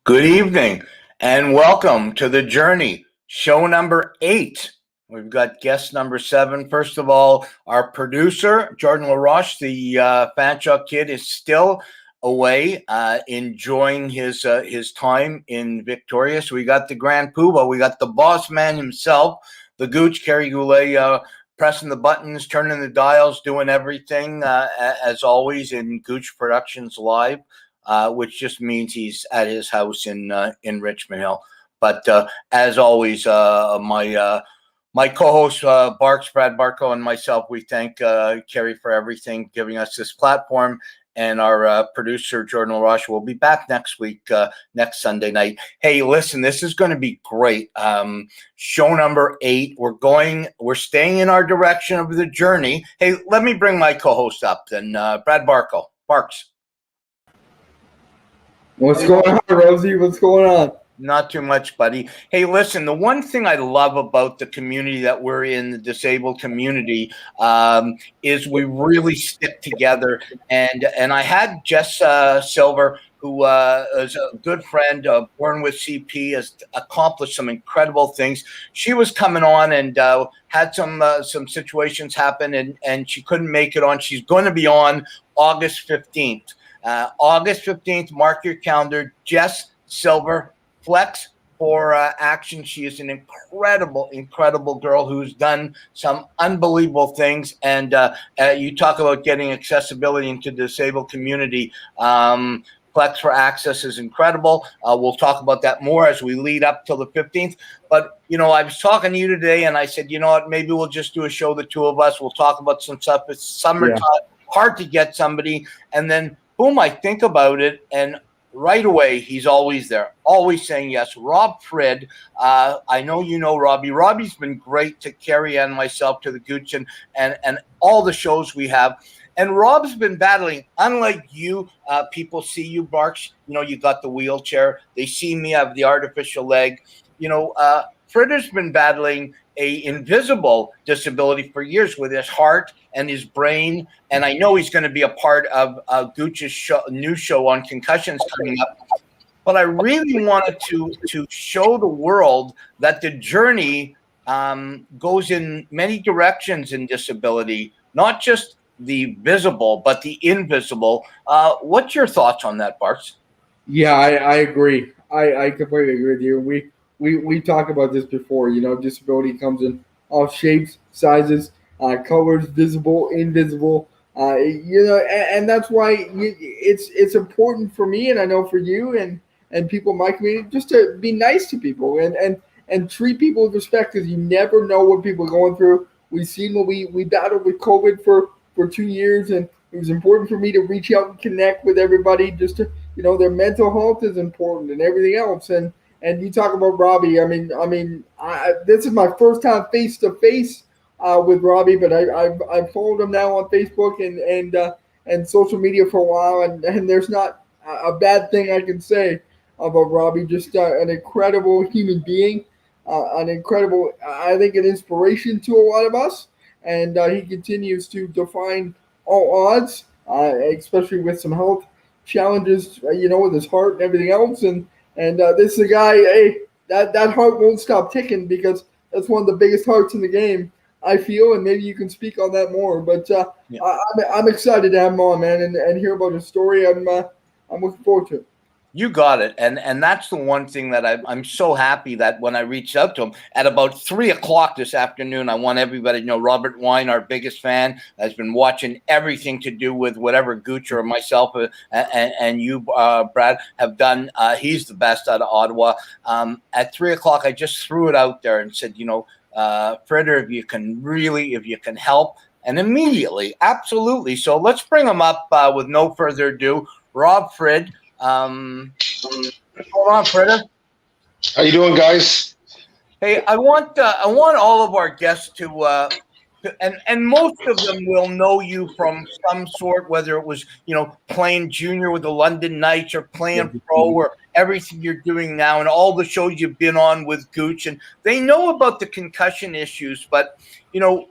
Good evening and welcome to The Journey, show number 8. We've got guest number 7. First of all, our producer, Jordan LaRoche, the Fanshawe kid, is still away enjoying his time in Victoria. So we got the Grand Poobah, we got the boss man himself, the Gooch, Kerry Goulet, pressing the buttons, turning the dials, doing everything as always in Gooch Productions Live. Which just means he's at his house in Richmond Hill. But as always, my co-host Brad Barco, and myself, we thank Kerry for everything, giving us this platform, and our producer Jordan LaRoche will be back next week, next Sunday night. Hey, listen, this is going to be great. Show number 8. We're staying in our direction of the journey. Hey, let me bring my co-host up then, Brad Barco. Barks. What's going on, Rosie? What's going on? Not too much, buddy. Hey, listen, the one thing I love about the community that we're in, the disabled community, is we really stick together. And I had Jess Silver, who is a good friend, born with CP, has accomplished some incredible things. She was coming on and had some situations happen, and she couldn't make it on. She's going to be on August 15th. August 15th, mark your calendar. Jess Silver, Flex for Action. She is an incredible girl who's done some unbelievable things. And you talk about getting accessibility into the disabled community. Flex for Access is incredible. We'll talk about that more as we lead up till the 15th. But, I was talking to you today, and I said, you know what, maybe we'll just do a show, the two of us. We'll talk about some stuff. It's summertime, hard to get somebody. And then boom, I think about it, and right away, he's always there, always saying yes. Rob Frid, I know you know Robbie. Robbie's been great to Kerry and myself, to the Gooch, and all the shows we have. And Rob's been battling, unlike you, people see you, Barks, you got the wheelchair. They see me, I have the artificial leg. Frid has been battling a invisible disability for years with his heart and his brain, and I know he's going to be a part of Gooch's new show on concussions coming up. But I really wanted to show the world that the journey goes in many directions in disability, not just the visible, but the invisible. What's your thoughts on that, Barts? Yeah, I agree. I completely agree with you. We talked about this before. Disability comes in all shapes, sizes, colors, visible, invisible. And that's why it's important for me, and I know for you and people in my community, just to be nice to people and treat people with respect, because you never know what people are going through. We've seen when we battled with COVID for 2 years, and it was important for me to reach out and connect with everybody. Just to their mental health is important and everything else. And you talk about Robbie. I mean, this is my first time face to face with Robbie, but I've followed him now on Facebook and social media for a while, and there's not a bad thing I can say about Robbie. Just an incredible human being, an inspiration to a lot of us, and he continues to define all odds, especially with some health challenges, with his heart and everything else. And this is a guy, hey, that heart won't stop ticking, because that's one of the biggest hearts in the game, I feel, and maybe you can speak on that more. But I'm excited to have him on, man, and hear about his story. I'm looking forward to it. You got it. And that's the one thing that I'm so happy that when I reached out to him at about 3:00 this afternoon, I want everybody to know Robert Wine, our biggest fan, has been watching everything to do with whatever Gooch or myself and you, Brad, have done. He's the best out of Ottawa. At 3:00, I just threw it out there and said, Fritter, if you can help. And immediately, absolutely. So let's bring him up with no further ado. Rob Frid. Hold on, Fritter. How you doing, guys? Hey, I want all of our guests to and most of them will know you from some sort, whether it was playing junior with the London Knights or playing pro or everything you're doing now and all the shows you've been on with Gooch, and they know about the concussion issues. But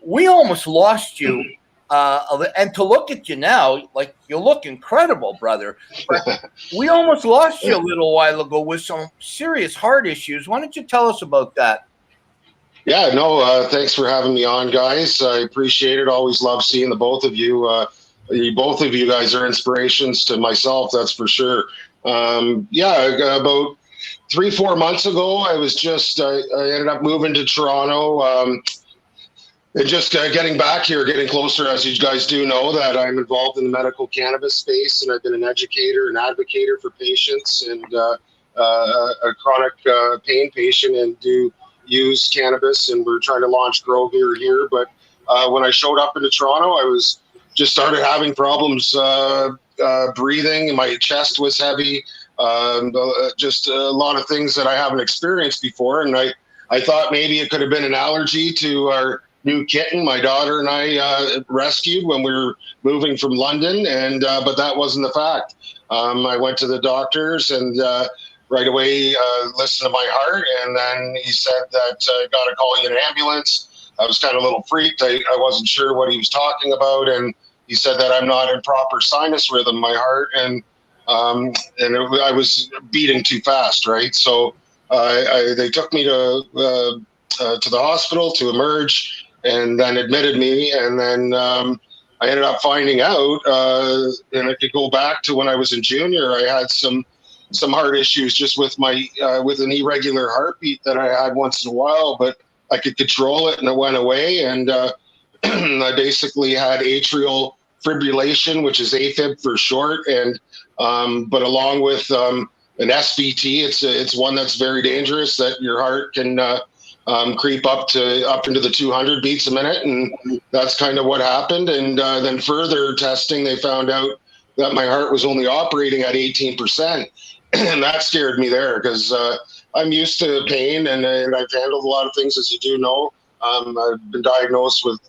we almost lost you And to look at you now, like, you look incredible, brother. But we almost lost you a little while ago with some serious heart issues. Why don't you tell us about that? Yeah, no, thanks for having me on, guys. I appreciate it. Always love seeing the both of you. Both of you guys are inspirations to myself, that's for sure. About 3-4 months ago, I ended up moving to Toronto. And just getting back here, getting closer, as you guys do know, that I'm involved in the medical cannabis space, and I've been an educator and advocator for patients and a chronic pain patient, and do use cannabis, and we're trying to launch Grow here. But when I showed up into Toronto, I was just started having problems breathing. My chest was heavy, just a lot of things that I haven't experienced before. And I thought maybe it could have been an allergy to our new kitten my daughter and I rescued when we were moving from London, and but that wasn't the fact. I went to the doctors and right away listened to my heart, and then he said that got to call you an ambulance. I was kind of a little freaked. I wasn't sure what he was talking about, and he said that I'm not in proper sinus rhythm, my heart, and I was beating too fast, right? So they took me to the hospital to emerge, and then admitted me, and then I ended up finding out, and I could go back to when I was in junior. I had some heart issues just with my with an irregular heartbeat that I had once in a while, but I could control it, and it went away. And I basically had atrial fibrillation, which is AFib for short, and but along with an SVT, it's one that's very dangerous, that your heart can creep up into the 200 beats a minute, and that's kind of what happened. And then further testing, they found out that my heart was only operating at 18%, and that scared me there, because I'm used to pain, and I've handled a lot of things, as you do know. I've been diagnosed with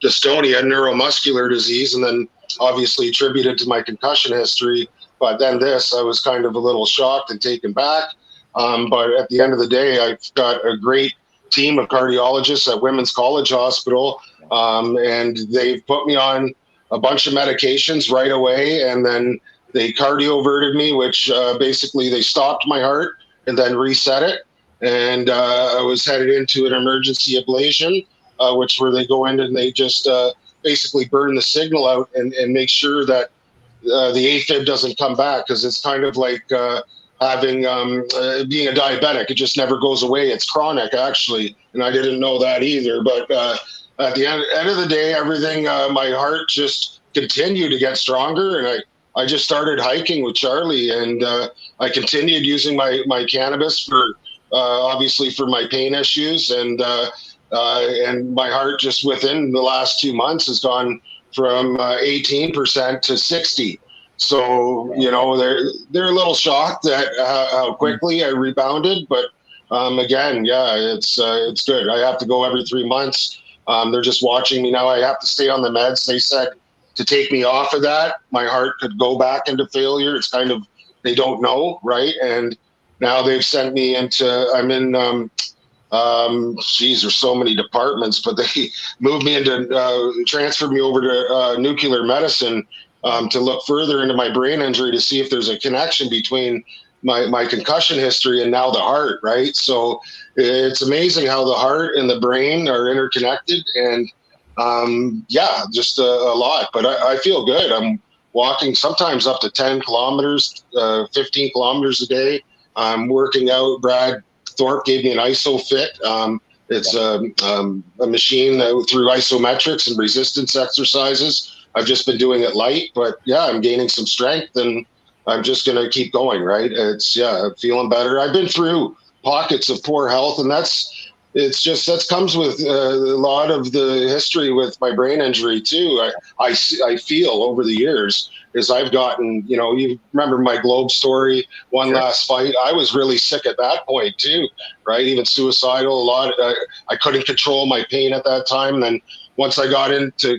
dystonia, neuromuscular disease, and then obviously attributed to my concussion history. But then this, I was kind of a little shocked and taken back. But at the end of the day, I've got a great team of cardiologists at Women's College Hospital, and they've put me on a bunch of medications right away, and then they cardioverted me, which basically they stopped my heart and then reset it. And I was headed into an emergency ablation, which where they go in and they just basically burn the signal out and make sure that the AFib doesn't come back, because it's kind of like having being a diabetic. It just never goes away. It's chronic, actually, and I didn't know that either. But at the end of the day, everything, my heart just continued to get stronger, and I just started hiking with Charlie, and I continued using my cannabis for obviously for my pain issues, and my heart just within the last 2 months has gone from 18% to 60%. So, you know, they're a little shocked at how quickly I rebounded, but again, yeah, it's good. I have to go every 3 months. They're just watching me now. I have to stay on the meds. They said to take me off of that, my heart could go back into failure. It's kind of, they don't know, right? And now they've sent me I'm in, there's so many departments, but they moved me into, transferred me over to nuclear medicine to look further into my brain injury to see if there's a connection between my concussion history and now the heart, right? So it's amazing how the heart and the brain are interconnected, and yeah, just a lot. But I feel good. I'm walking sometimes up to 10 kilometers, 15 kilometers a day. I'm working out. Brad Thorpe gave me an ISO-Fit. It's a machine through isometrics and resistance exercises. I've just been doing it light, but yeah, I'm gaining some strength, and I'm just going to keep going, right? I'm feeling better. I've been through pockets of poor health, and that comes with a lot of the history with my brain injury too. I feel over the years, as I've gotten, you know, you remember my Globe story, one Sure. Last fight. I was really sick at that point too, right? Even suicidal. I couldn't control my pain at that time. And then once I got into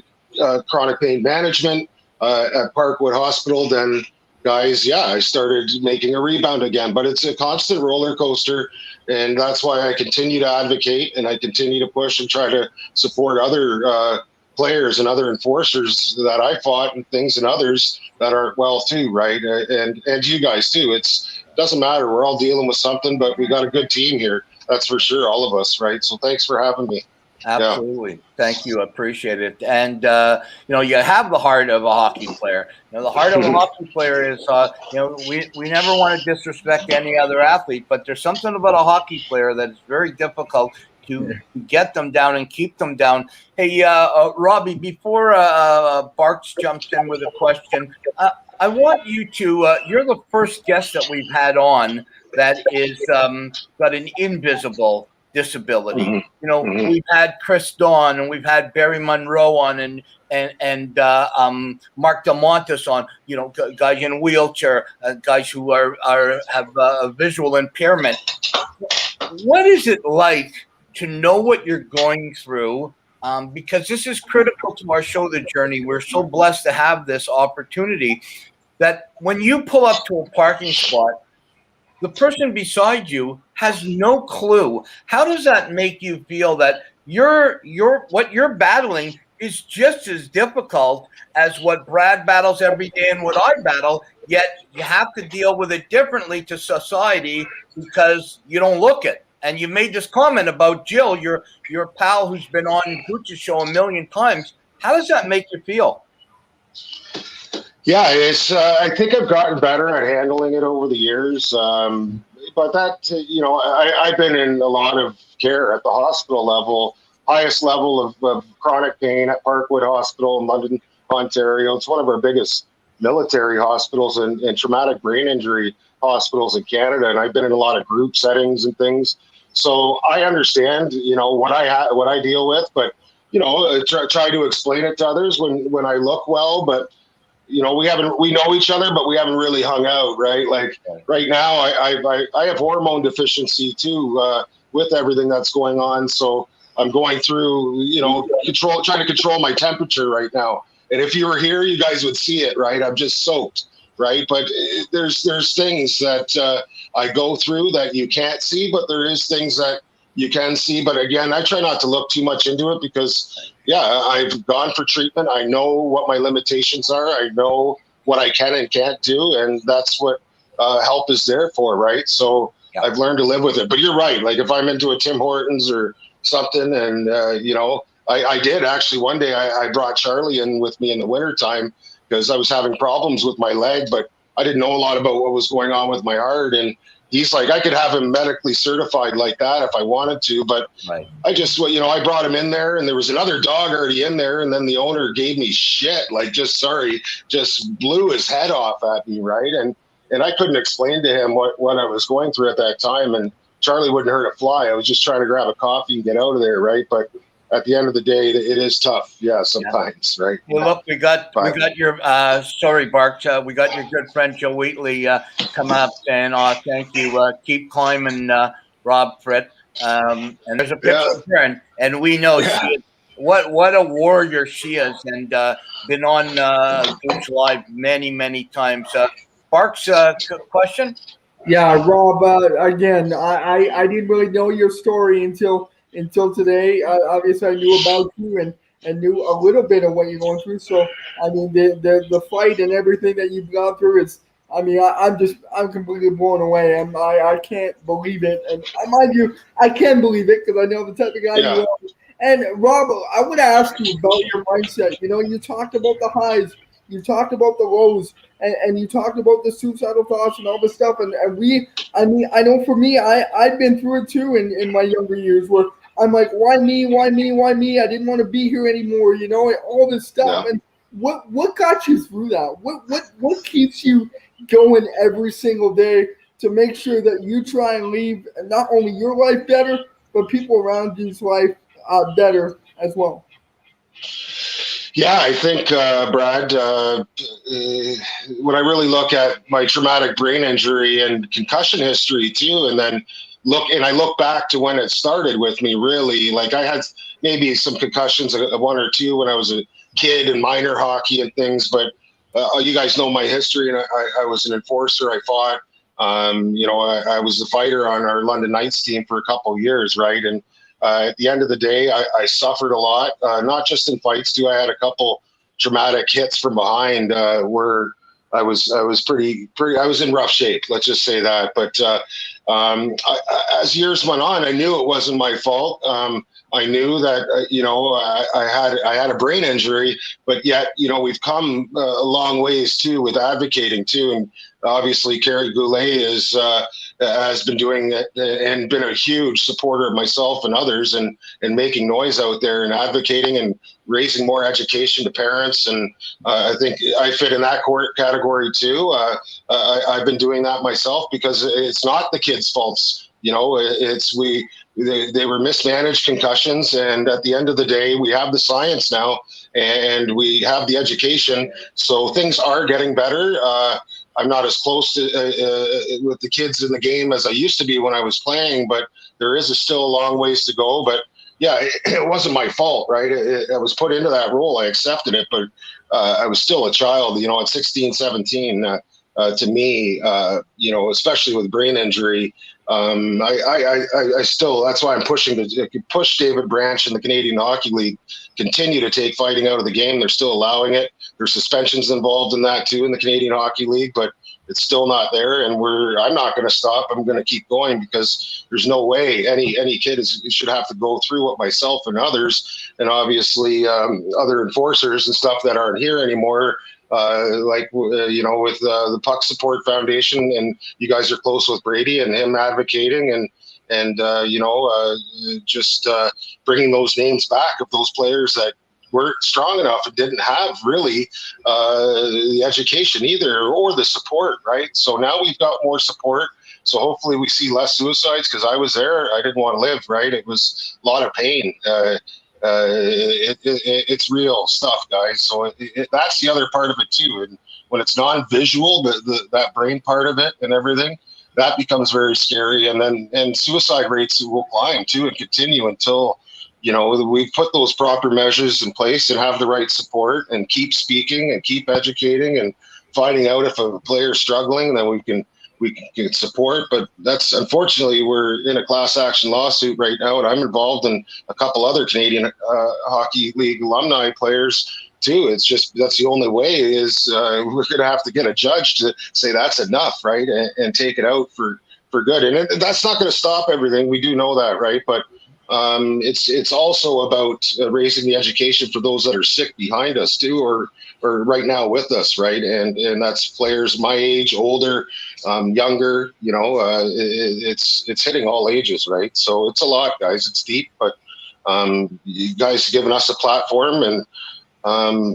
chronic pain management at Parkwood Hospital, then guys, yeah, I started making a rebound again. But it's a constant roller coaster, and that's why I continue to advocate, and I continue to push and try to support other players and other enforcers that I fought and things, and others that aren't well too, right? And you guys too. It doesn't matter. We're all dealing with something, but we got a good team here. That's for sure, all of us, right? So thanks for having me. Absolutely. Yeah. Thank you. I appreciate it. And, you have the heart of a hockey player. The heart of a hockey player is, we never want to disrespect any other athlete, but there's something about a hockey player that is very difficult to get them down and keep them down. Hey, Robbie, before Barks jumps in with a question, I want you to, you're the first guest that we've had on that is got an invisible disability. We've had Chris Dawn and we've had Barry Monroe on and Mark DeMontis on, guys in a wheelchair, guys who have a visual impairment. What is it like to know what you're going through? Because this is critical to our show, The Journey. We're so blessed to have this opportunity that when you pull up to a parking spot, the person beside you has no clue. How does that make you feel that what you're battling is just as difficult as what Brad battles every day and what I battle, yet you have to deal with it differently to society because you don't look it. And you made this comment about Jill, your pal who's been on Gucci's show a million times. How does that make you feel? Yeah, it's. I think I've gotten better at handling it over the years. But that, I've been in a lot of care at the hospital level, highest level of chronic pain at Parkwood Hospital in London, Ontario. It's one of our biggest military hospitals and traumatic brain injury hospitals in Canada. And I've been in a lot of group settings and things. So I understand, what I deal with, but, try to explain it to others when I look well, but we know each other, but we haven't really hung out, right? Like right now I have hormone deficiency too, with everything that's going on. So I'm going through, trying to control my temperature right now. And if you were here, you guys would see it, right? I'm just soaked, right? But there's things that I go through that you can't see, but there is things that you can see. But again, I try not to look too much into it because, I've gone for treatment. I know what my limitations are. I know what I can and can't do. And that's what help is there for, right? So I've learned to live with it. But you're right. Like if I'm into a Tim Hortons or something and, I did actually one day I brought Charlie in with me in the wintertime because I was having problems with my leg, but I didn't know a lot about what was going on with my heart. And he's like, I could have him medically certified like that if I wanted to, but I just, I brought him in there and there was another dog already in there. And then the owner gave me shit, like just blew his head off at me. Right. And I couldn't explain to him what I was going through at that time. And Charlie wouldn't hurt a fly. I was just trying to grab a coffee and get out of there. Right. But at the end of the day, it is tough. Yeah, sometimes, right? Well, look, we got your sorry, Bart. We got your good friend Joe Wheatley come up and thank you. Keep climbing, Rob Frid. And there's a picture of her, and we know she is, what a warrior she is, and been on Gooch Live many times. Barks, question? Yeah, Rob. Again, I didn't really know your story until today. Obviously, I knew about you and knew a little bit of what you're going through. So, I mean, the fight and everything that you've gone through is, I'm completely blown away. I can't believe it. And mind you, I can believe it because I know the type of guy you are. And Rob, I would ask you about your mindset. You talked about the highs, you talked about the lows, and you talked about the suicidal thoughts and all this stuff. And I know for me, I've been through it too in my younger years where I'm like, why me? Why me? Why me? I didn't want to be here anymore, all this stuff. Yeah. And what got you through that? What keeps you going every single day to make sure that you try and leave not only your life better, but people around you's life better as well? Yeah, I think, Brad, when I really look at my traumatic brain injury and concussion history too, and then I look back to when it started with me, really, like I had maybe some concussions, one or two when I was a kid in minor hockey and things, but you guys know my history, and I was an enforcer. I fought, I was the fighter on our London Knights team for a couple of years, right? And At the end of the day, I suffered a lot, not just in fights too. I had a couple dramatic hits from behind where I was I was in rough shape. Let's just say that. But as years went on, I knew it wasn't my fault. I knew that I had a brain injury, but yet we've come a long ways too with advocating too, and obviously Carrie Goulet has been doing it and been a huge supporter of myself and others, and making noise out there and advocating and raising more education to parents. And I think I fit in that category too. I've been doing that myself because it's not the kids' faults. They were mismanaged concussions, and at the end of the day, we have the science now and we have the education, so things are getting better. I'm not as close to with the kids in the game as I used to be when I was playing, but there is still a long ways to go. But yeah, it wasn't my fault, right? I was put into that role. I accepted it, but I was still a child, at 16, 17. To me, especially with brain injury, I still, that's why I'm pushing to push David Branch and the Canadian Hockey League continue to take fighting out of the game. They're still allowing it. There's suspensions involved in that too in the Canadian Hockey League, but it's still not there. And I'm not going to stop. I'm going to keep going because there's no way any kid should have to go through what myself and others, and obviously other enforcers and stuff that aren't here anymore. With the Puck Support Foundation, and you guys are close with Brady and him advocating and just bringing those names back of those players that weren't strong enough and didn't have really the education either or the support, right? So now we've got more support. So hopefully we see less suicides, because I was there. I didn't want to live, right? It was a lot of pain. It's real stuff, guys. So that's the other part of it too. And when it's non-visual, that brain part of it and everything, that becomes very scary. And suicide rates will climb too and continue until we put those proper measures in place and have the right support and keep speaking and keep educating and finding out if a player's struggling, then we can support. But that's, unfortunately, we're in a class action lawsuit right now, and I'm involved in a couple other Canadian Hockey League alumni players too. It's just, that's the only way is we're going to have to get a judge to say that's enough, right, and take it out for good. And that's not going to stop everything. We do know that, right? But it's also about raising the education for those that are sick behind us too, or right now with us, right? And that's players my age, older, younger. It's hitting all ages, right? So it's a lot, guys. It's deep, but you guys have given us a platform, and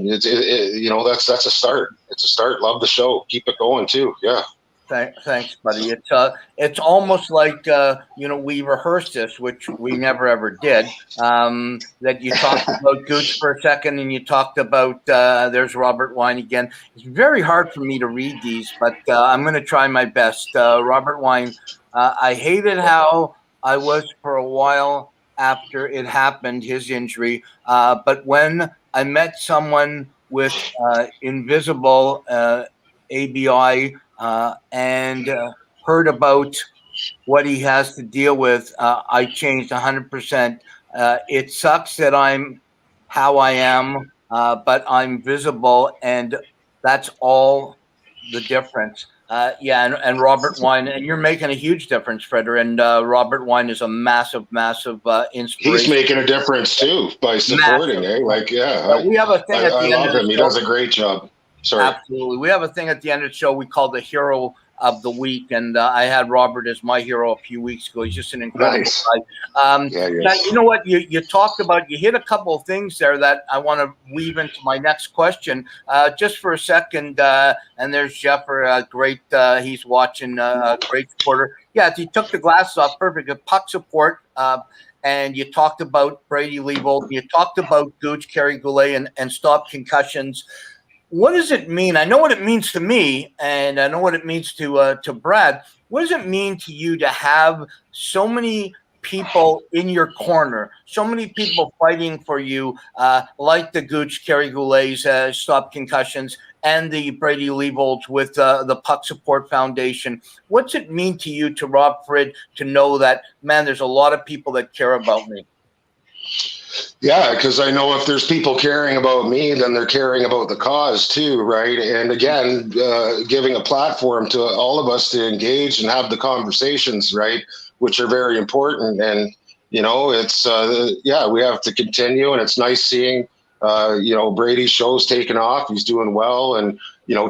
that's a start. It's a start. Love the show. Keep it going too. Yeah. Thanks, buddy. It's almost like we rehearsed this, which we never ever did. That you talked about Gooch for a second, and you talked about there's Robert Wine again. It's very hard for me to read these, but I'm going to try my best. Robert Wine, I hated how I was for a while after it happened, his injury. But when I met someone with invisible ABI. And heard about what he has to deal with, I changed 100%. It sucks that I'm how I am, but I'm visible, and that's all the difference. And Robert Wine, and you're making a huge difference, Fred. And Robert Wine is a massive inspiration. He's making a difference too by supporting, we have a thing at the end love of the him. He show. does a great job. Sorry. Absolutely. We have a thing at the end of the show we call the Hero of the Week, and I had Robert as my hero a few weeks ago. He's just an incredible guy. Now, you know what? You talked about, you hit a couple of things there that I want to weave into my next question. Just for a second, and there's Jeff, great, he's watching, great supporter. Yeah, he took the glasses off, perfect. Puck support, and you talked about Brady Leibold, you talked about Gooch, Carrie Goulet, and stop concussions. What does it mean? I know what it means to me, and I know what it means to Brad. What does it mean to you to have so many people in your corner, so many people fighting for you, like the Gooch, Carrie Goulets, Stop Concussions, and the Brady Leibolds with the Puck Support Foundation? What's it mean to you, to Rob Frid, to know that, man, there's a lot of people that care about me? Yeah, because I know if there's people caring about me, then they're caring about the cause too, right? And again, giving a platform to all of us to engage and have the conversations, right, which are very important. And it's we have to continue, and it's nice seeing Brady's show's taken off. He's doing well, and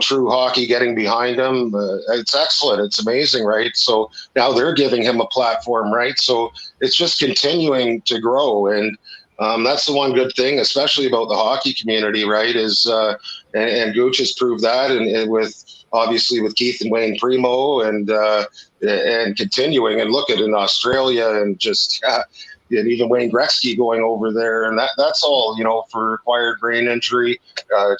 True Hockey getting behind him. It's excellent. It's amazing, right? So now they're giving him a platform, right? So it's just continuing to grow, and that's the one good thing, especially about the hockey community, right? Is and Gooch has proved that, and with obviously with Keith and Wayne Primo, and continuing, and look at in Australia, and just and even Wayne Gretzky going over there, and that's all for acquired brain injury,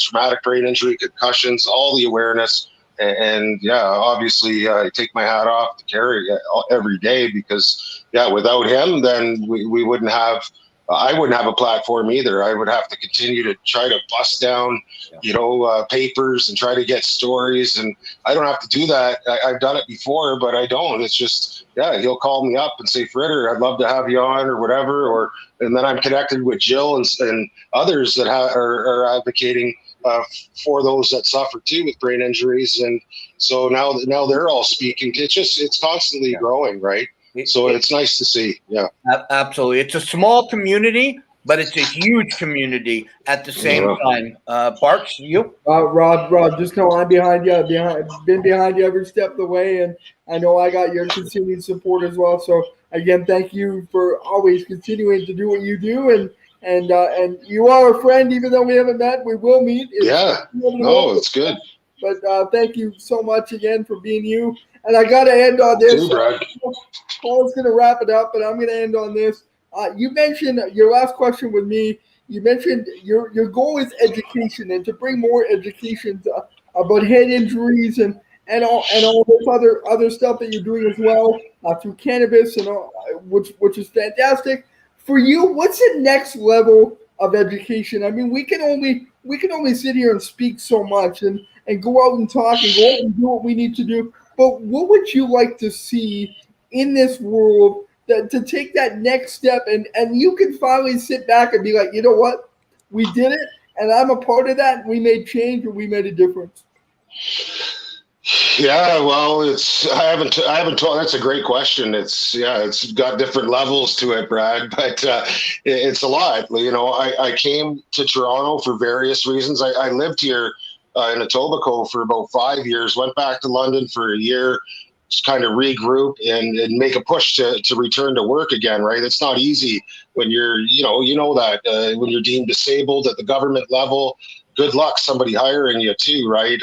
traumatic brain injury, concussions, all the awareness, and obviously I take my hat off to Kerry every day, because without him, then we wouldn't have. I wouldn't have a platform either. I would have to continue to try to bust down, papers and try to get stories. And I don't have to do that. I've done it before, but I don't. It's just, he'll call me up and say, Fritter, I'd love to have you on, or whatever. And then I'm connected with Jill and others that are advocating for those that suffer too with brain injuries. And so now they're all speaking. It's constantly growing, right? So it's nice to see. Yeah, absolutely. It's a small community, but it's a huge community at the same time. Barts, you? Rob, just know I'm behind you. Been behind you every step of the way, and I know I got your continued support as well. So again, thank you for always continuing to do what you do, and you are a friend, even though we haven't met. We will meet. It's good. But thank you so much again for being you. And I got to end on this. Paul's going to wrap it up, but I'm going to end on this. You mentioned your last question with me. You mentioned your goal is education, and to bring more education about head injuries and all this other stuff that you're doing as well through cannabis and all, which is fantastic. For you, what's the next level of education? I mean, we can only sit here and speak so much and go out and talk and go out and do what we need to do. But what would you like to see in this world to take that next step, and you can finally sit back and be like, you know what, we did it, and I'm a part of that. We made change, and we made a difference. Yeah, well, I haven't told. That's a great question. It's got different levels to it, Brad, but it's a lot. I came to Toronto for various reasons. I lived here in Etobicoke for about 5 years, went back to London for a year, just kind of regroup and make a push to return to work again, right? It's not easy when you're, that when you're deemed disabled at the government level. Good luck somebody hiring you too, right?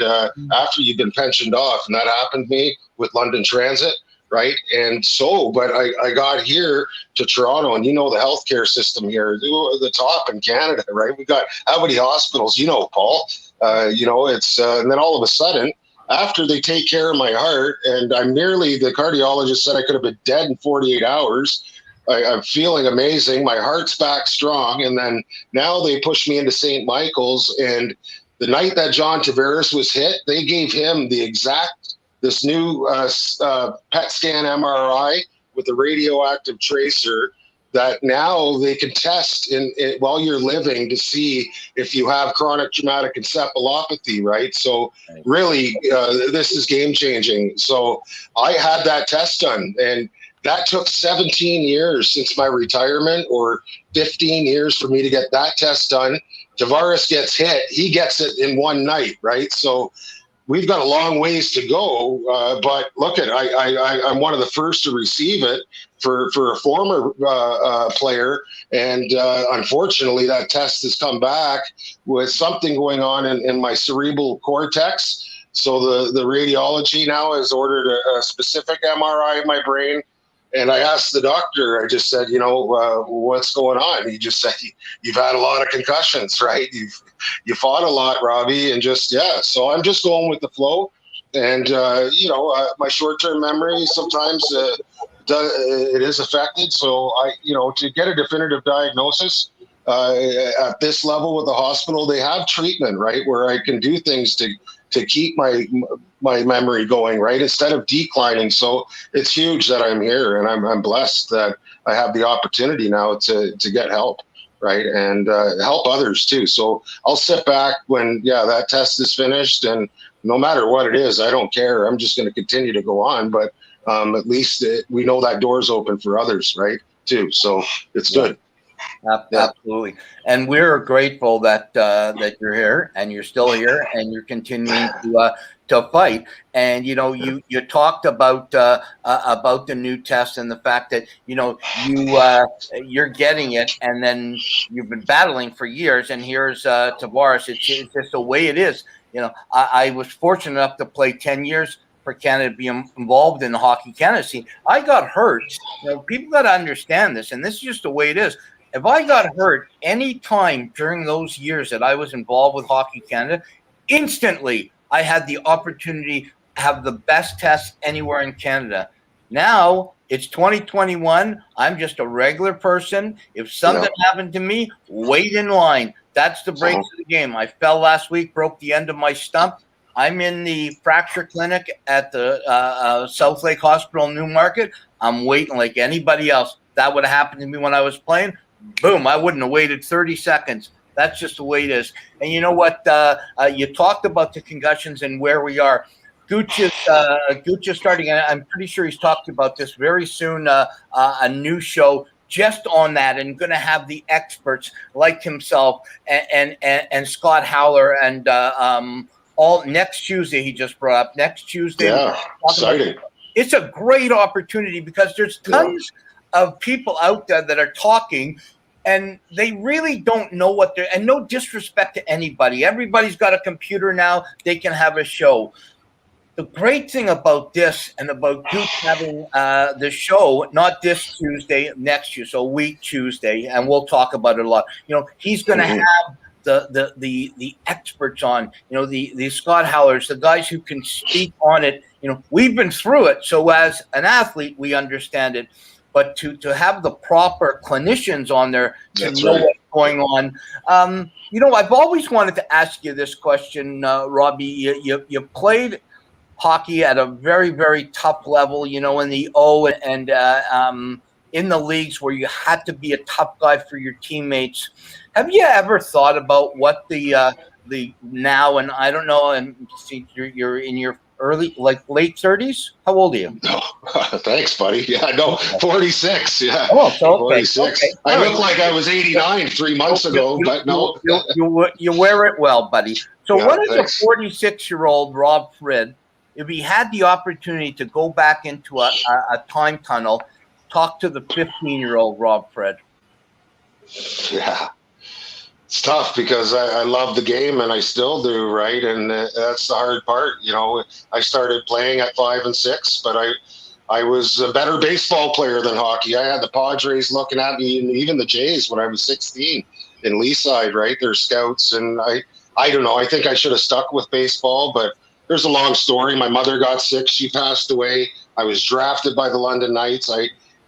After you've been pensioned off. And that happened to me with London Transit, right? And so, but I got here to Toronto, and the healthcare system here, the top in Canada, right? We got how many hospitals, Paul? It's and then all of a sudden, after they take care of my heart, and the cardiologist said I could have been dead in 48 hours. I'm feeling amazing. My heart's back strong. And then now they pushed me into St. Michael's. And the night that John Tavares was hit, they gave him this new PET scan MRI with a radioactive tracer that now they can test while you're living to see if you have chronic traumatic encephalopathy, right? So really, this is game changing. So I had that test done, and that took 17 years since my retirement, or 15 years for me to get that test done. Tavares gets hit. He gets it in one night, right? So we've got a long ways to go, but look I'm one of the first to receive it for a former player, and unfortunately that test has come back with something going on in my cerebral cortex. So the radiology now has ordered a specific MRI of my brain. And I asked the doctor, I just said, what's going on? He just said, you've had a lot of concussions, right? You fought a lot, Robbie, and so I'm just going with the flow. And, my short-term memory sometimes it is affected. So to get a definitive diagnosis at this level with the hospital, they have treatment, right, where I can do things to keep my memory going, right, instead of declining. So it's huge that I'm here, and I'm blessed that I have the opportunity now to get help, right, and help others too. So I'll sit back when that test is finished, and no matter what it is, I don't care. I'm just going to continue to go on, but at least we know that door's open for others, right, too. So it's good. Absolutely, and we're grateful that that you're here and you're still here and you're continuing to fight. And you talked about the new test and the fact that you're getting it, and then you've been battling for years. And here's Tavares. It's just the way it is. I was fortunate enough to play 10 years for Canada, be involved in the Hockey Canada scene. I got hurt. People got to understand this, and this is just the way it is. If I got hurt any time during those years that I was involved with Hockey Canada, instantly I had the opportunity to have the best test anywhere in Canada. Now it's 2021. I'm just a regular person. If something happened to me, wait in line. That's the breaks of the game. I fell last week, broke the end of my stump. I'm in the fracture clinic at the South Lake Hospital, Newmarket. I'm waiting like anybody else. That would have happened to me when I was playing. Boom, I wouldn't have waited 30 seconds. That's just the way it is. And you know what? You talked about the concussions and where we are. Gooch is starting, and I'm pretty sure he's talked about this very soon, a new show just on that, and going to have the experts like himself and Scott Howler and all next Tuesday. He just brought up next Tuesday. Yeah, exciting. It's a great opportunity because there's tons of people out there that are talking, and they really don't know what they're, and no disrespect to anybody. Everybody's got a computer now. They can have a show. The great thing about this and about Duke having the show, not this Tuesday, next Tuesday, so week Tuesday, and we'll talk about it a lot. He's going to have the experts on, the Scott Howlers, the guys who can speak on it. We've been through it, so as an athlete, we understand it. But to have the proper clinicians on there to know what's going on. I've always wanted to ask you this question, Robbie. You played hockey at a very, very tough level, in the O and in the leagues where you had to be a tough guy for your teammates. Have you ever thought about what the now, and I don't know, and see, you're in your late 30s? How old are you? No, thanks, buddy. Yeah, no, 46. Yeah. Oh, so okay. 46. Okay. I look like I was 89 3 months ago, but no. You wear it well, buddy. So what is thanks. a 46-year-old Rob Frid, if he had the opportunity to go back into a time tunnel, talk to the 15-year-old Rob Frid? Yeah. It's tough because I love the game and I still do, right? And that's the hard part. I started playing at 5 and 6, but I was a better baseball player than hockey. I had the Padres looking at me, and even the Jays when I was 16 in Leaside, right? They're scouts, and I don't know. I think I should have stuck with baseball, but there's a long story. My mother got sick. She passed away. I was drafted by the London Knights.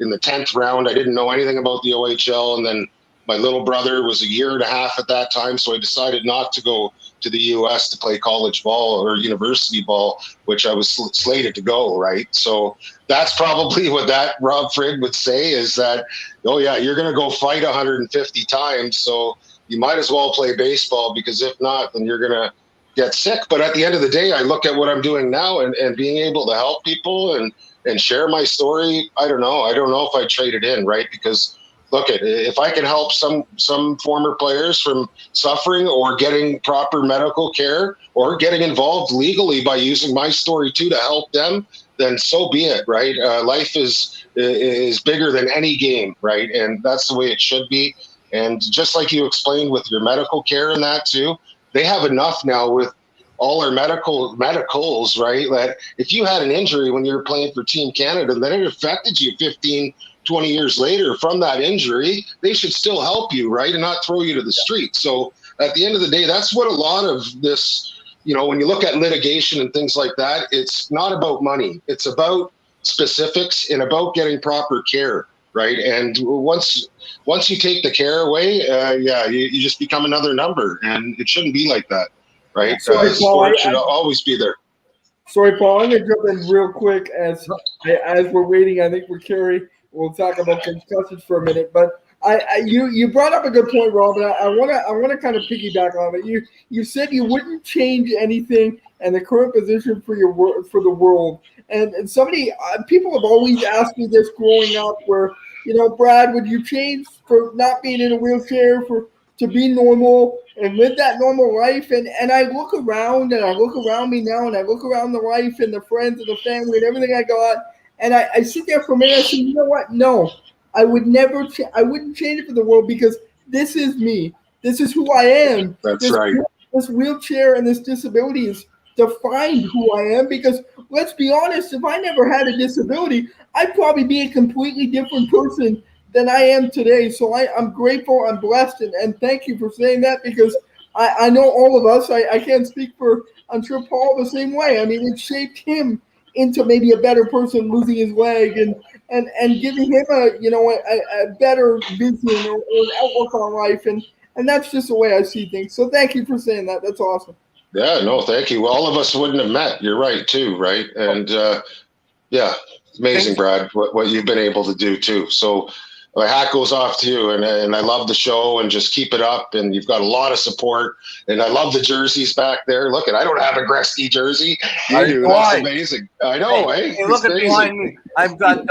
In the 10th round, I didn't know anything about the OHL, and then my little brother was a year and a half at that time, so I decided not to go to the U.S. to play college ball or university ball, which I was slated to go, right? So that's probably what that Rob Frid would say is that, oh, yeah, you're going to go fight 150 times, so you might as well play baseball because if not, then you're going to get sick. But at the end of the day, I look at what I'm doing now and being able to help people and share my story. I don't know. I don't know if I trade it in, right? Because look, if I can help some former players from suffering or getting proper medical care or getting involved legally by using my story too to help them, then so be it, right? Life is bigger than any game, right? And that's the way it should be. And just like you explained with your medical care and that too, they have enough now with all our medicals, right? That if you had an injury when you were playing for Team Canada, then it affected you 15, 20 years later from that injury, they should still help you, right? And not throw you to the street. So at the end of the day, that's what a lot of this, when you look at litigation and things like that, it's not about money. It's about specifics and about getting proper care, right? And once you take the care away, you just become another number, and it shouldn't be like that, right? Sorry, Paul, Sport should always be there. Sorry, Paul. I'm gonna jump in real quick as we're waiting. I think for Carrie, we'll talk about concussions for a minute. But you brought up a good point, Rob. And I wanna kind of piggyback on it. You said you wouldn't change anything in the current position for the world. And somebody people have always asked me this growing up, where Brad, would you change for not being in a wheelchair to be normal and live that normal life? And I look around me now, and I look around the life and the friends and the family and everything I got, and I sit there for a minute. I say, you know what? No, I would never. I wouldn't change it for the world, because this is me. This is who I am. That's right. This wheelchair and this disability is defined who I am. Because let's be honest, if I never had a disability, I'd probably be a completely different person than I am today. So I'm grateful, I'm blessed, and thank you for saying that, because I know all of us, I can't speak for, I'm sure Paul the same way. I mean, it shaped him into maybe a better person, losing his leg and giving him a better vision or an outlook on life. And that's just the way I see things. So thank you for saying that. That's awesome. Yeah, no, thank you. Well, all of us wouldn't have met. You're right, too, right? And yeah, amazing, Brad, what you've been able to do, too. So my hat goes off to you, and I love the show, and just keep it up. And you've got a lot of support, and I love the jerseys back there. Look, I don't have a Gretzky jersey. You do. That's amazing. I know. Hey, look at behind me. I've got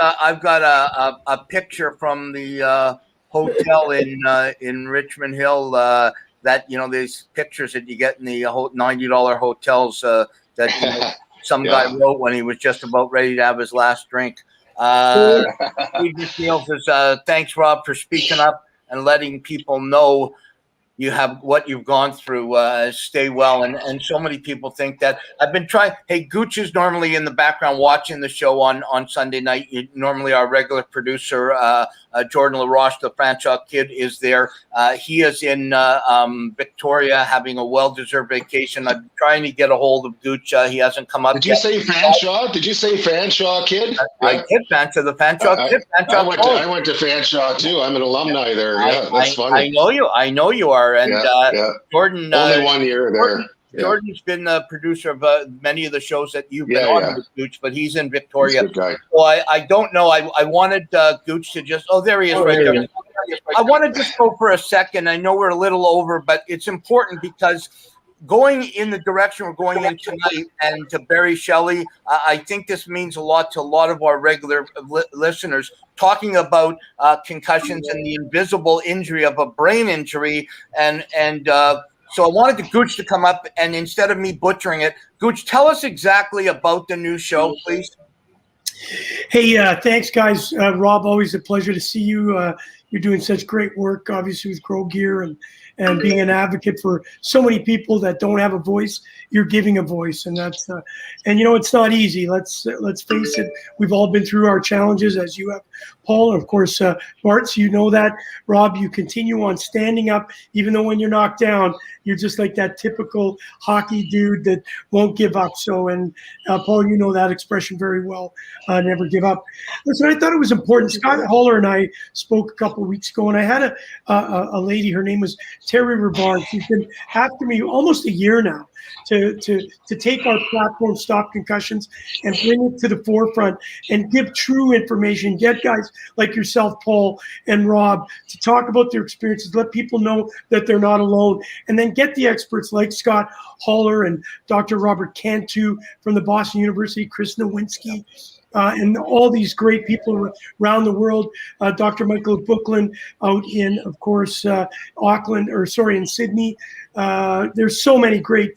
a picture from the hotel in Richmond Hill. That these pictures that you get in the $90 hotels that some guy wrote when he was just about ready to have his last drink. He just says, thanks, Rob, for speaking up and letting people know you have what you've gone through. Stay well. And so many people think that. I've been trying. Hey, Gooch is normally in the background watching the show on Sunday night. Normally our regular producer, Jordan LaRoche, the Franchot kid, is there. He is in Victoria having a well-deserved vacation. I'm trying to get a hold of Gooch. He hasn't come up yet. Did you say Fanshawe? Did you say Fanshawe, kid? I did Fanshawe, the Fanshawe kid. I went to Fanshawe, too. I'm an alumni there. Yeah, that's funny. I know you are. And Jordan, only 1 year there. Jordan's been the producer of many of the shows that you've been on with Gooch, but he's in Victoria. He's a good guy. Well, I don't know. I wanted Gooch to just. Oh, there he is, right there. I want to just go for a second. I know we're a little over, but it's important because going in the direction we're going in tonight, and to Barry Shelley, I think this means a lot to a lot of our regular listeners. Talking about concussions and the invisible injury of a brain injury, and so I wanted the Gooch to come up, and instead of me butchering it, Gooch, tell us exactly about the new show, please. Hey, thanks, guys. Rob, always a pleasure to see you. You're doing such great work, obviously, with Grow Gear and being an advocate for so many people that don't have a voice. You're giving a voice, and that's and it's not easy. Let's face it. We've all been through our challenges, as you have, Paul, and of course, Barts. That, Rob. You continue on standing up, even though when you're knocked down, you're just like that typical hockey dude that won't give up. So, and Paul, that expression very well. Never give up. Listen, I thought it was important. Scott Holler and I spoke a couple of weeks ago, and I had a lady. Her name was Terry Rabarn. She's been after me almost a year now to take our platform, Stop Concussions, and bring it to the forefront and give true information. Get guys like yourself, Paul and Rob, to talk about their experiences, let people know that they're not alone, and then get the experts like Scott Holler and Dr. Robert Cantu from the Boston University, Chris Nowinski, and all these great people around the world. Dr. Michael Bookland out in, of course, in Sydney. There's so many great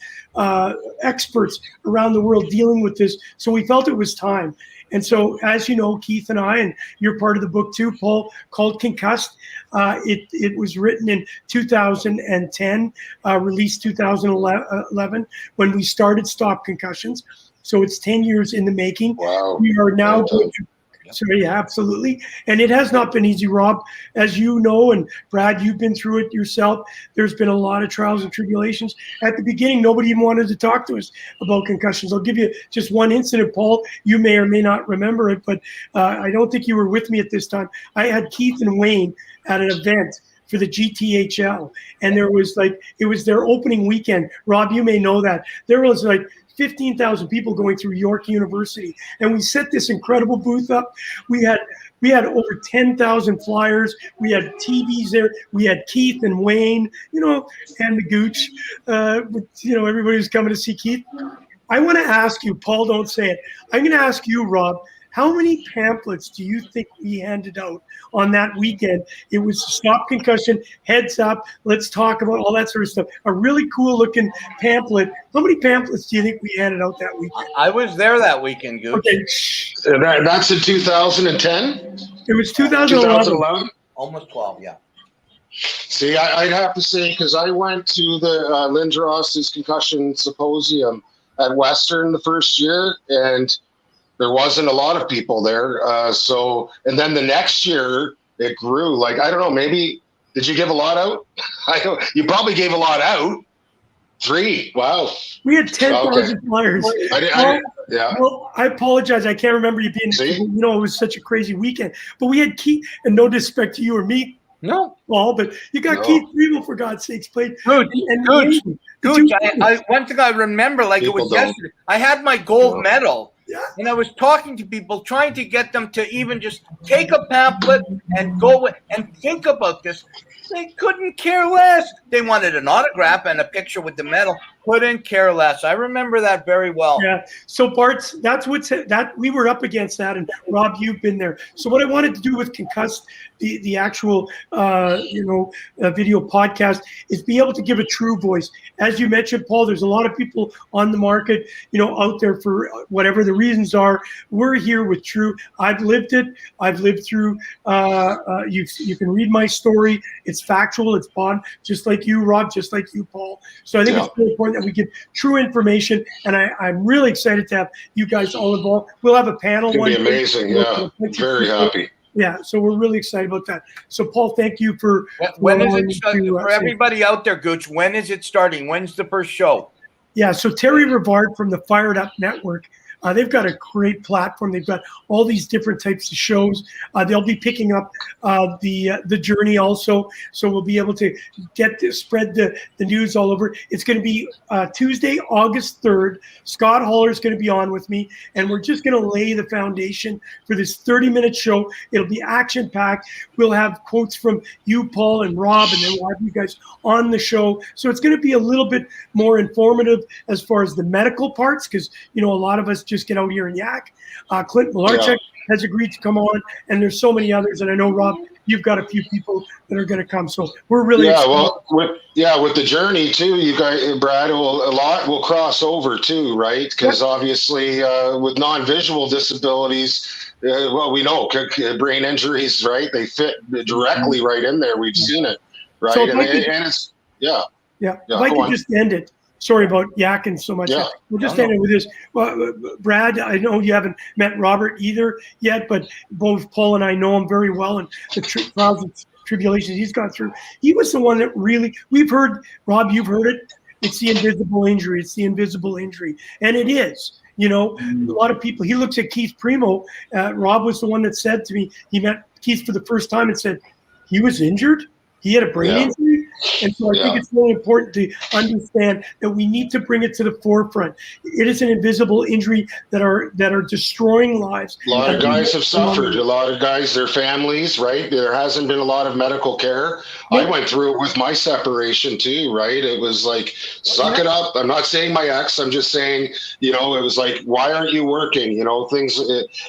experts around the world dealing with this. So we felt it was time. And so, as you know, Keith and I, and you're part of the book too, Paul, called Concussed. It was written in 2010, released 2011, when we started Stop Concussions. So it's 10 years in the making. Wow. We are now going to. Sorry, absolutely. And it has not been easy, Rob. As you know, and Brad, you've been through it yourself. There's been a lot of trials and tribulations. At the beginning, nobody even wanted to talk to us about concussions. I'll give you just one incident, Paul. You may or may not remember it, but I don't think you were with me at this time. I had Keith and Wayne at an event for the GTHL. And there was like, it was their opening weekend. Rob, you may know that. There was like 15,000 people going through York University. And we set this incredible booth up. We had over 10,000 flyers. We had TVs there. We had Keith and Wayne, you know, and the Gooch. You know, everybody was coming to see Keith. I want to ask you, Paul, don't say it. I'm going to ask you, Rob, how many pamphlets do you think we handed out on that weekend? It was Stop Concussion, Heads Up, Let's Talk About, all that sort of stuff. A really cool looking pamphlet. How many pamphlets do you think we handed out that weekend? I was there that weekend, Gooch. Okay. That's in 2010? It was 2011. 2011? Almost 12, yeah. See, I'd have to say, because I went to the Lindros's Concussion Symposium at Western the first year, and there wasn't a lot of people there. And then the next year it grew. Like, I don't know, maybe, did you give a lot out? You probably gave a lot out. 3. Wow. We had 10,000 flyers. Yeah. Well, I apologize. I can't remember you being, See? you know, it was such a crazy weekend. But we had Keith, and no disrespect to you or me, No. Paul, but you got Keith Friedel, for God's sakes, played. Gooch, one thing I remember, like People it was don't. yesterday, I had my gold medal. Yeah. And I was talking to people, trying to get them to even just take a pamphlet and go and think about this. They couldn't care less. They wanted an autograph and a picture with the medal. Couldn't care less. I remember that very well. Yeah. So Barts, that's that we were up against that, and Rob, you've been there. So what I wanted to do with Concussed, the actual video podcast, is be able to give a true voice. As you mentioned, Paul, there's a lot of people on the market, you know, out there for whatever the reasons are. We're here with true. I've lived it. I've lived through. You can read my story. It's factual. It's bond, just like you, Rob, just like you, Paul. So I think it's really important that we give true information, and I'm really excited to have you guys all involved. We'll have a panel. It's going to be amazing. Yeah. Very happy. Yeah, so we're really excited about that. So, Paul, thank you for when is it for everybody out there, Gooch? When is it starting? When's the first show? Yeah, so Terry Rivard from the Fired Up Network. They've got a great platform. They've got all these different types of shows. They'll be picking up the journey also, so we'll be able to spread the news all over. It's going to be Tuesday, August 3rd. Scott Haller is going to be on with me, and we're just going to lay the foundation for this 30-minute show. It'll be action-packed. We'll have quotes from you, Paul, and Rob, and then we'll have you guys on the show. So it's going to be a little bit more informative as far as the medical parts, because, you know, a lot of us just get out here and yak. Clint Malarchuk has agreed to come on, and there's so many others. And I know, Rob, you've got a few people that are going to come. So we're really excited. Well, with the journey too, you guys, Brad, a lot will cross over too, right? Because obviously, with non-visual disabilities, we know brain injuries, right? They fit directly right in there. We've seen it, right? So and it's if I could just end it. Sorry about yakking so much. Yeah. We'll just end it with this. Well, Brad, I know you haven't met Robert either yet, but both Paul and I know him very well, and the trials and tribulations he's gone through. He was the one that really, we've heard, Rob, you've heard it. It's the invisible injury. It's the invisible injury. And it is. You know, a lot of people, he looks at Keith Primo. Rob was the one that said to me, he met Keith for the first time and said, he was injured. He had a brain injury. And so I think it's really important to understand that we need to bring it to the forefront. It is an invisible injury that are destroying lives. A lot of guys have suffered. A lot of guys, their families, right? There hasn't been a lot of medical care. I went through it with my separation too, right? It was like, suck it up. I'm not saying my ex. I'm just saying, you know, it was like, why aren't you working? You know, things.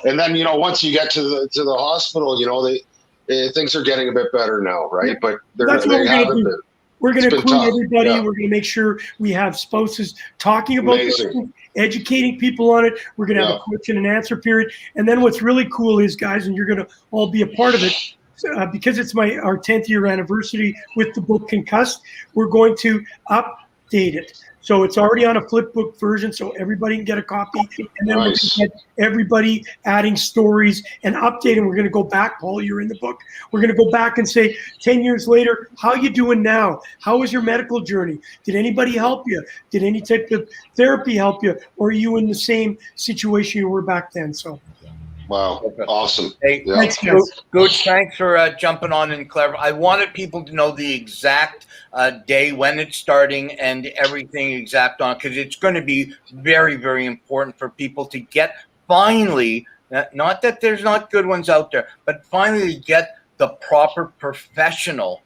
And then, you know, once you get to the hospital, you know, things are getting a bit better now, right? But they haven't been. We're going to include everybody. Yeah. We're going to make sure we have spouses talking about this, educating people on it. We're going to have a question and answer period. And then what's really cool is, guys, and you're going to all be a part of it, because it's our 10th year anniversary with the book Concussed, we're going to update it. So it's already on a flip book version, so everybody can get a copy. And then we're going to get everybody adding stories and updating. We're going to go back. Paul, you're in the book. We're going to go back and say, 10 years later, how you doing now? How was your medical journey? Did anybody help you? Did any type of therapy help you? Or are you in the same situation you were back then? So Wow. Perfect. Awesome. Hey, Yeah. Thanks, guys. Gooch, thanks for jumping on and clever. I wanted people to know the exact day when it's starting and everything exact on, because it's going to be very, very important for people to get finally, not that there's not good ones out there, but finally get the proper professional,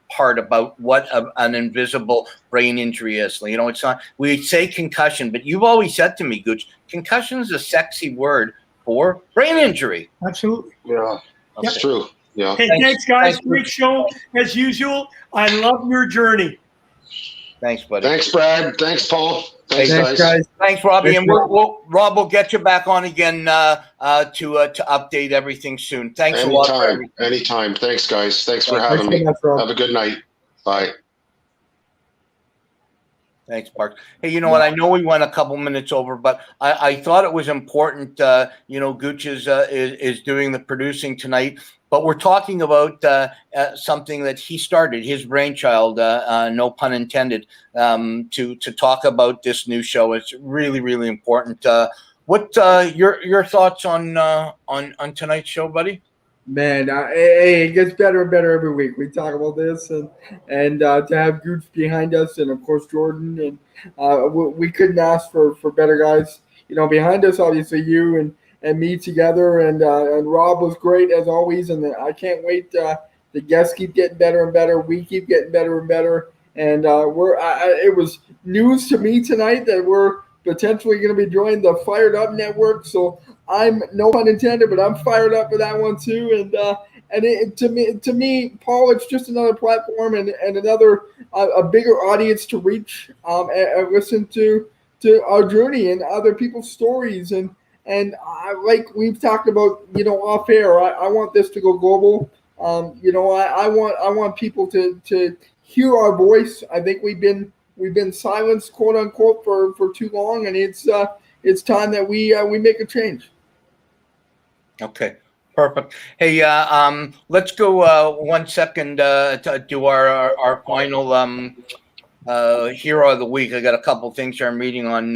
part about what an invisible brain injury is. It's not, we say concussion, but you've always said to me, Gooch, concussion is a sexy word for brain injury. Absolutely. Yeah. Okay. It's true. Yeah. Hey, Thanks. thanks, guys. Thanks. Great show as usual. I love your journey. Thanks, buddy. Thanks, Brad. Thanks, Paul. Thanks, Thanks, guys. guys. Thanks, Robbie. Thanks, And Rob will get you back on again to update everything soon. Thanks a lot for Anytime. everything. Anytime. Thanks, guys. Thanks for Thanks having so me. much, Rob. Have a good night. Bye. Thanks, Bart. Hey, you know what? I know we went a couple minutes over, but I thought it was important. Gooch is doing the producing tonight, but we're talking about something that he started, his brainchild, no pun intended, to talk about this new show. It's really, really important. What your thoughts on tonight's show, buddy? Man, it gets better and better every week. We talk about this, and to have Gooch behind us, and of course Jordan, and we couldn't ask for better guys. Behind us, obviously you and me together, and Rob was great as always, and I can't wait. The guests keep getting better and better. We keep getting better and better, and it was news to me tonight that we're potentially going to be joining the Fired Up Network. So I'm, no pun intended, but I'm fired up for that one too. And to me, Paul, it's just another platform and another a bigger audience to reach and listen to our journey and other people's stories. And like we've talked about, off air, I want this to go global. I want people to hear our voice. I think we've been silenced, quote unquote, for too long, and it's time that we make a change. Okay, perfect. Hey, let's go 1 second to do our final hero of the week. I got a couple things here I'm reading on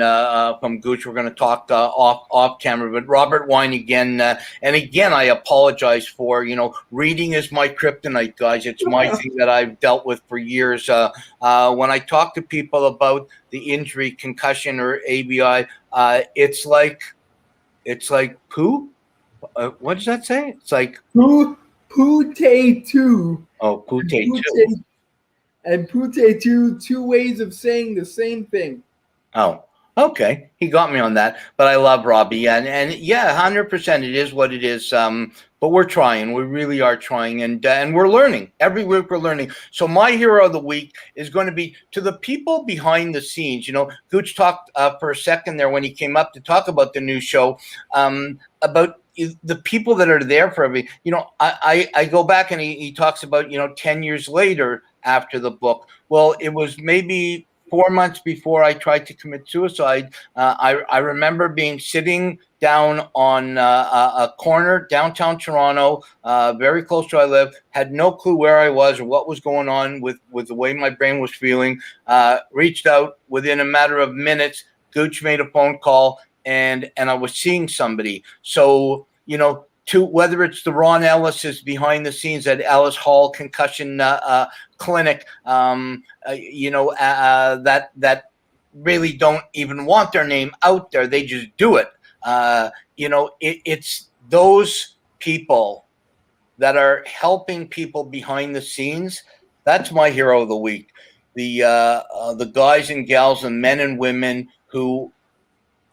from Gooch. We're going to talk off camera, but Robert Wine again, and again, I apologize for, reading is my kryptonite, guys. It's my thing that I've dealt with for years. When I talk to people about the injury, concussion, or ABI, it's like poo. What does that say? It's like Pute-two. Oh, pute-two. And pute-two, two ways of saying the same thing. Oh, okay. He got me on that. But I love Robbie. And yeah, 100% it is what it is. But we're trying. We really are trying. And we're learning. Every week we're learning. So my hero of the week is going to be to the people behind the scenes. Gooch talked for a second there when he came up to talk about the new show about the people that are there for every, I go back and he talks about, 10 years later after the book. Well, it was maybe 4 months before I tried to commit suicide. I remember sitting down on a corner, downtown Toronto, very close to where I live, had no clue where I was or what was going on with the way my brain was feeling, reached out within a matter of minutes. Gooch made a phone call and I was seeing somebody. So, to whether it's the Ron Ellis is behind the scenes at Ellis Hall Concussion Clinic, that really don't even want their name out there. They just do it. It's those people that are helping people behind the scenes. That's my hero of the week. The guys and gals and men and women who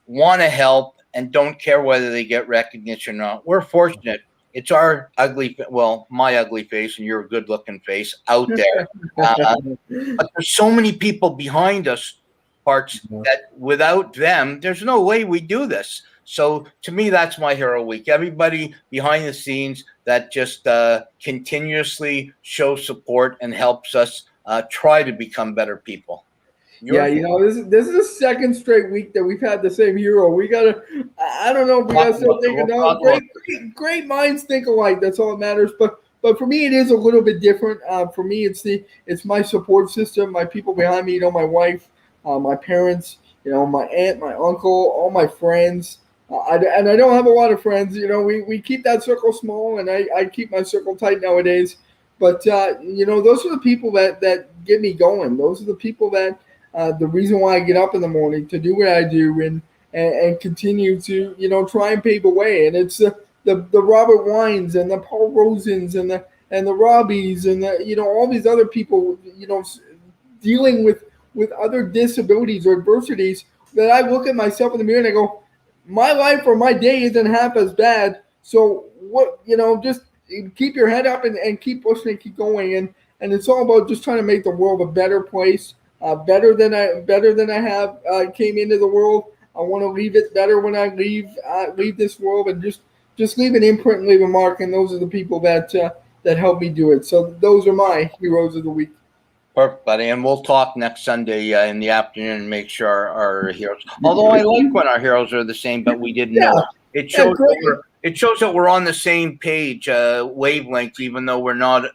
want to help and don't care whether they get recognition or not. We're fortunate. It's our my ugly face and your good looking face out there. But there's so many people behind us, Barts, that without them, there's no way we do this. So to me, that's my hero week. Everybody behind the scenes that just continuously shows support and helps us try to become better people. Yeah, this is the second straight week that we've had the same hero. We gotta, I don't know if we gotta start thinking. No, great minds think alike. That's all that matters. But for me, it is a little bit different. For me, it's my support system, my people behind me. My wife, my parents, my aunt, my uncle, all my friends. And I don't have a lot of friends. You know, we keep that circle small, and I keep my circle tight nowadays. But you know, those are the people that get me going. Those are the people that the reason why I get up in the morning to do what I do and continue to, you know, try and pave the way. And it's the Robert Wines and the Paul Rosens and the Robbies and the, you know, all these other people, you know, dealing with other disabilities or adversities, that I look at myself in the mirror and I go, my life or my day isn't half as bad. So what, you know, just keep your head up and keep pushing and keep going. And it's all about just trying to make the world a better place, better than I have came into the world. I want to leave it better when I leave this world, and just leave an imprint and leave a mark. And those are the people that help me do it. So those are my heroes of the week. Perfect, buddy. And we'll talk next Sunday in the afternoon and make sure our heroes. Although I like when our heroes are the same, but we didn't know it. It shows that we're on the same page, wavelength, even though we're not.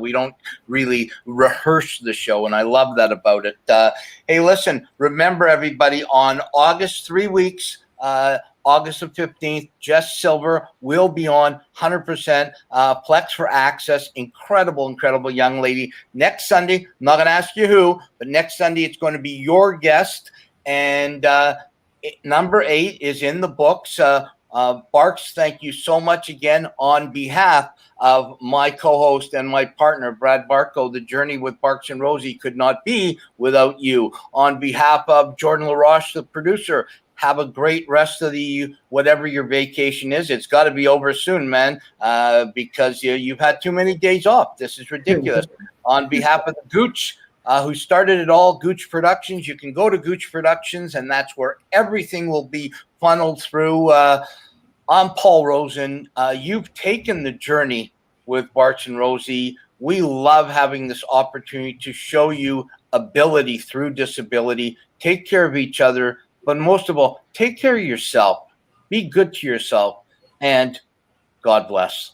We don't really rehearse the show, and I love that about it. Hey, listen, remember everybody, on August, 3 weeks. August the 15th, Jess Silver will be on 100%. Plex for Access. Incredible young lady. Next Sunday, I'm not going to ask you who, but next Sunday it's going to be your guest. And number 8 is in the books. Barks, thank you so much again on behalf of my co-host and my partner, Brad Barco. The journey with Barts and Rosey could not be without you. On behalf of Jordan LaRoche, the producer, have a great rest of the whatever your vacation is. It's got to be over soon, man, because you've had too many days off. This is ridiculous. On behalf of the Gooch, who started it all, Gooch Productions, you can go to Gooch Productions, and that's where everything will be funneled through. I'm Paul Rosen. You've taken the journey with Barts and Rosey. We love having this opportunity to show you ability through disability. Take care of each other. But most of all, take care of yourself. Be good to yourself, and God bless.